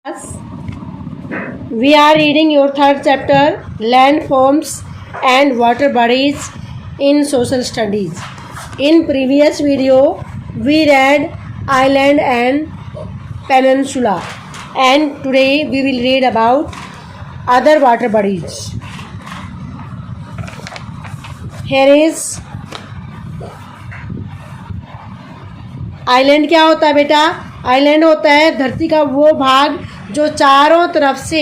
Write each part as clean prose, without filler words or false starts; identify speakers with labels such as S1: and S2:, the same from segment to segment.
S1: Yes, we are reading your third chapter, Land Forms and Water Bodies in Social Studies. In previous video, we read island and peninsula, and today we will read about other water bodies. Here is island. क्या होता है बेटा? Island होता है धरती का वो भाग जो चारों तरफ से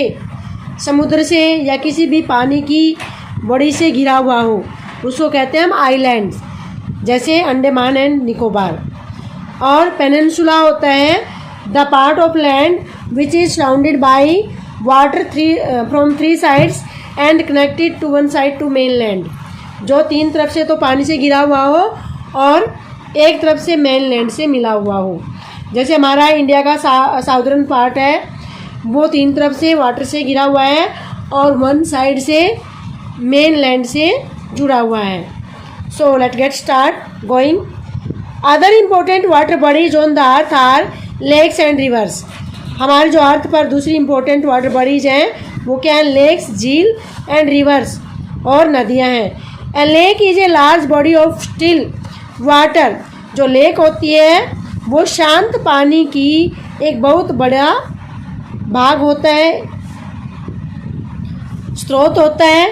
S1: समुद्र से या किसी भी पानी की बॉडी से घिरा हुआ हो, उसको कहते हैं हम आइलैंड्स, जैसे अंडमान एंड निकोबार. और पेनिनसुला होता है the part of land which is surrounded by water from three sides and connected to one side to main land. जो तीन तरफ से तो पानी से घिरा हुआ हो और एक तरफ से मेन लैंड से मिला हुआ हो. जैसे हमारा इंडिया का साउदर्न पार्ट है, वो तीन तरफ से वाटर से घिरा हुआ है और वन साइड से मेन लैंड से जुड़ा हुआ है. So let get start going. Other important water bodies on the earth are lakes and rivers. हमारे जो अर्थ पर दूसरी इम्पोर्टेंट वाटर बॉडीज हैं वो क्या है? लेक्स, झील एंड रिवर्स और नदियाँ हैं. ए lake is a large body of still water. जो लेक होती है वो शांत पानी की एक बहुत बड़ा भाग होता है, स्रोत होता है,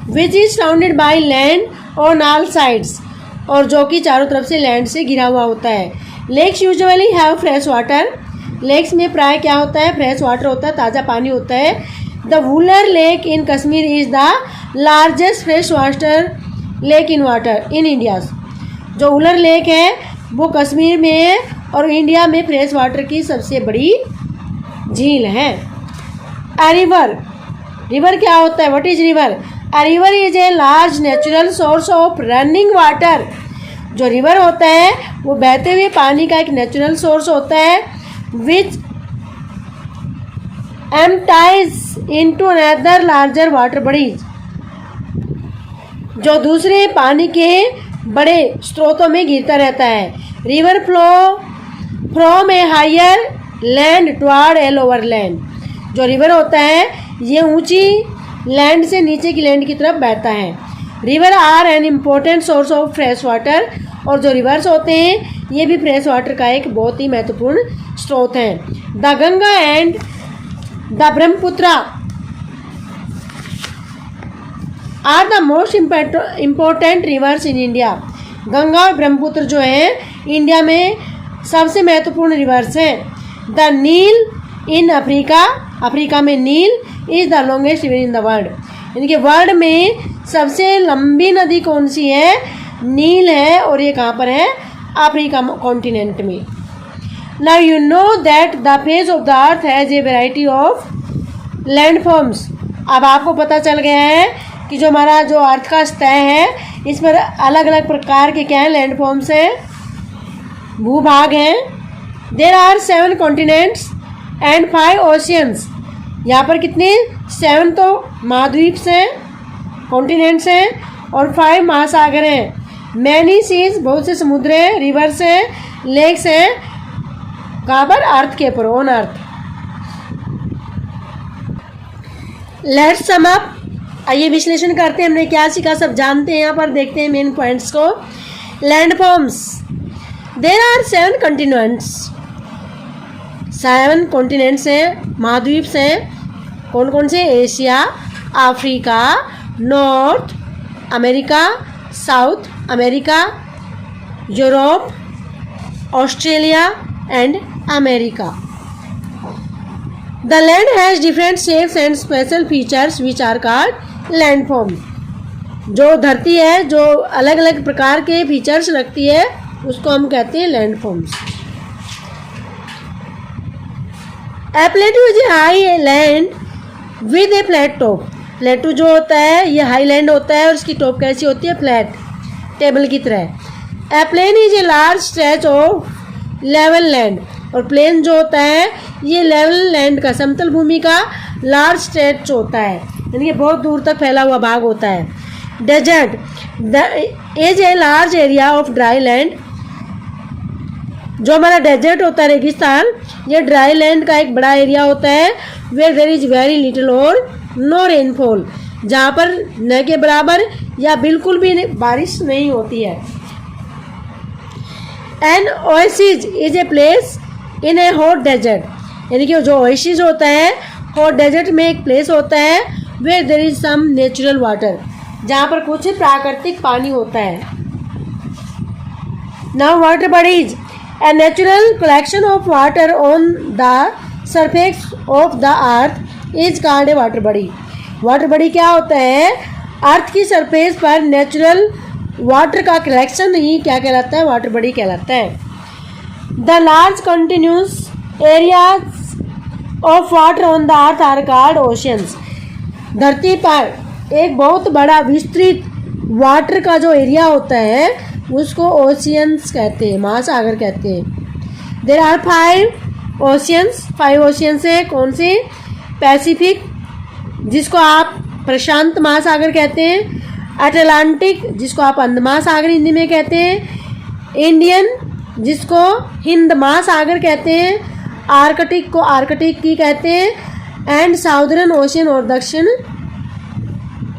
S1: विच is surrounded by land on all sides, और जो कि चारों तरफ से लैंड से घिरा हुआ होता है. Lakes usually have fresh water. Lakes में प्राय क्या होता है? फ्रेश वाटर होता है, ताज़ा पानी होता है. The Wular lake in Kashmir is the largest fresh water lake in water in India. जो उलर लेक है वो कश्मीर में है और इंडिया में फ्रेश वाटर की सबसे बड़ी झील है. A river. रिवर क्या होता है? What is river? A river is a large natural source of running water. जो रिवर होता है वो बहते हुए पानी का एक नेचुरल सोर्स होता है, which empties into another larger water bodies. जो दूसरे पानी के बड़े स्रोतों में गिरता रहता है. River flow from a higher land toward a lower land. जो रिवर होता है ये ऊंची लैंड से नीचे की लैंड की तरफ बहता है. River are an important source of fresh water. और जो रिवर्स होते हैं ये भी फ्रेश वाटर का एक बहुत ही महत्वपूर्ण स्रोत है. The Ganga and the Brahmaputra are the most important rivers in India. Ganga और ब्रह्मपुत्र जो है इंडिया में सबसे महत्वपूर्ण रिवर्स हैं. The Nile in Africa. Africa में Nile is the longest river in the world. यानी कि वर्ल्ड में सबसे लंबी नदी कौन सी है? नील है, और ये कहाँ पर है? अफ्रीका कॉन्टिनेंट में. Now you know that the face of the earth has a variety of land forms. अब आपको पता चल गया है कि जो हमारा जो अर्थ का सतह है इस पर अलग अलग प्रकार के क्या हैं? लैंड फॉर्म्स हैं, भूभाग हैं. There are 7 continents and 5 oceans. यहाँ पर कितने? 7 तो महाद्वीप हैं, कॉन्टिनेंट्स हैं, और 5 महासागर हैं. मैनी सीज, बहुत से समुद्र हैं, रिवर्स हैं, लेक्स हैं. कहाँ पर? अर्थ के ऊपर, on earth. Let's sum up. आइए विश्लेषण करते हैं. हमने क्या सीखा सब जानते हैं. यहाँ पर देखते हैं मेन पॉइंट्स को. Land forms. There are 7 continents. 7 continents हैं, महाद्वीप हैं. कौन कौन से? Asia, Africa, North America, South America, Europe, Australia and America. The land has different shapes and special features which are called landforms. जो धरती है जो अलग अलग प्रकार के फीचर्स रखती है उसको हम कहते हैं landforms. A plateau is a high land with a flat top. प्लेटू जो होता है ये हाई लैंड होता है और उसकी टॉप कैसी होती है? फ्लैट, टेबल की तरह. A plain is a large stretch of level land. और प्लेन जो होता है ये लेवल लैंड का, समतल भूमि का लार्ज स्ट्रेच होता है, यानी कि बहुत दूर तक फैला हुआ भाग होता है. Desert is a large area of dry land. जो हमारा डेजर्ट होता है, रेगिस्तान, ये ड्राई लैंड का एक बड़ा एरिया होता है where there is very little और नो रेनफॉल, जहाँ पर न के बराबर या बिल्कुल भी बारिश नहीं होती है। An oasis is a place in a hot desert, यानी कि जो ओएसिस होता है हॉट डेजर्ट में एक प्लेस होता है where there is some natural water, जहाँ पर कुछ प्राकृतिक पानी होता है। Now water bodies, a natural collection of water on the surface of the earth is called a water body. Water body क्या होता है? अर्थ की सरफेस पर नेचुरल वाटर का कलेक्शन ही क्या कहलाता है? वाटर बॉडी कहलाता है। The large continuous areas of water on the earth are called oceans. धरती पर एक बहुत बड़ा विस्तृत वाटर का जो एरिया होता है उसको ओशियंस कहते हैं, महासागर कहते हैं। देयर आर 5 ओशियंस, 5 ओशियंस है। कौन से? पैसिफिक, जिसको आप प्रशांत महासागर कहते हैं, अटलांटिक, जिसको आप अंध महासागर हिंदी में कहते हैं, इंडियन, जिसको हिंद महासागर कहते हैं, आर्कटिक को आर्कटिक की कहते हैं, एंड साउदर्न ओशियन और दक्षिण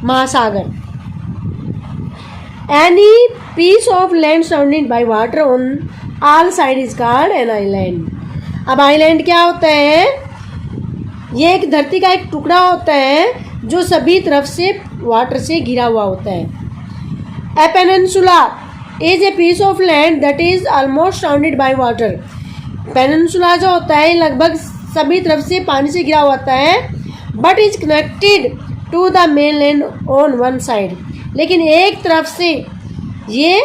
S1: महासागर। Any piece of land surrounded by water on all sides is called an island. अब आइलैंड क्या होता है? ये एक धरती का एक टुकड़ा होता है जो सभी तरफ से वाटर से घिरा हुआ होता है। A peninsula is a piece of land that is almost surrounded by water. Peninsula जो होता है लगभग सभी तरफ से पानी से घिरा होता है, but is connected to the main land on one side, लेकिन एक तरफ से ये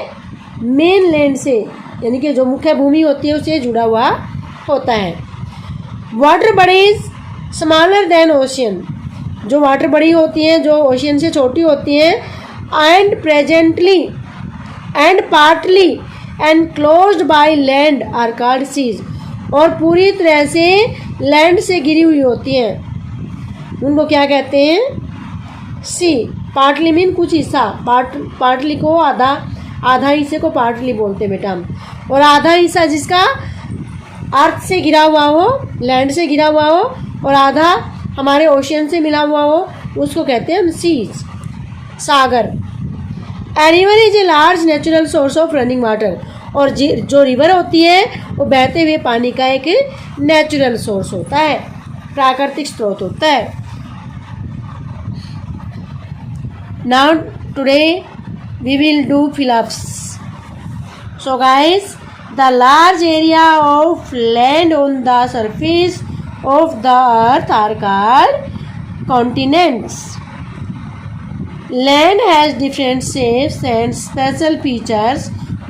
S1: मेन लैंड से, यानी कि जो मुख्य भूमि होती है उससे जुड़ा हुआ होता है। Water bodies smaller than ocean, जो वाटर बॉडी होती हैं जो ओशियन से छोटी होती हैं, and presently and partly enclosed by land are called seas, और पूरी तरह से लैंड से घिरी हुई होती हैं, उनको क्या कहते हैं? सी। पार्टली मीन कुछ हिस्सा, पार्टली को आधा हिस्से को पार्टली बोलते हैं बेटा हम, और आधा हिस्सा जिसका अर्थ से घिरा हुआ हो, लैंड से घिरा हुआ हो, और आधा हमारे ओशियन से मिला हुआ हो, उसको कहते हैं हम सीज, सागर। A river is a large natural source of running water, और जो रिवर होती है वो बहते हुए पानी का एक नेचुरल सोर्स होता है, प्राकृतिक स्रोत होता है। Now today we will do fill-ups. So guys, the large area of land on the surface of the earth are called continents. Land has different shapes and special features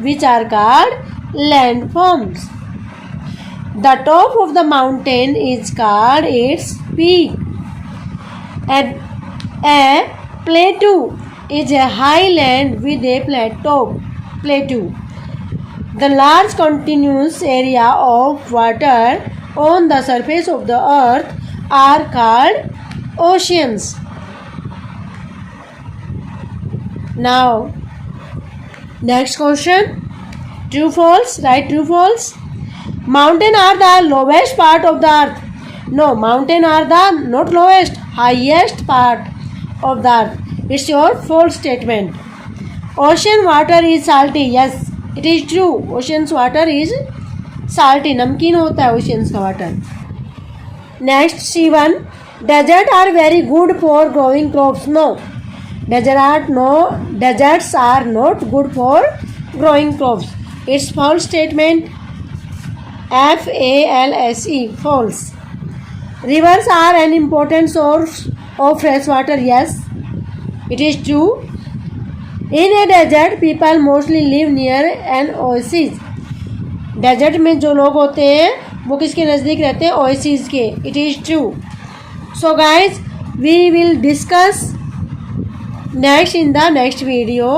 S1: which are called landforms. The top of the mountain is called its peak. And a plateau is a high land with a plateau. The large continuous area of water on the surface of the earth are called oceans. Now, next question. True, false. Write true, false. Mountain are the lowest part of the earth. No, mountain are the not lowest, highest part of the earth. It's your false statement. Ocean water is salty. Yes, it is true. Ocean's water is salty. नमकीन होता है oceans का water. Next, C1. Deserts are very good for growing crops. No, deserts are not good for growing crops. It's false statement. False. False. Rivers are an important source of fresh water. Yes, it is true. In a desert, people mostly live near an oasis. Desert में जो लोग होते हैं वो किसके नज़दीक रहते हैं? ओएसिस के. It is true. So guys, we will discuss next in the next video.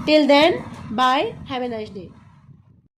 S1: Till then, bye. Have a nice day.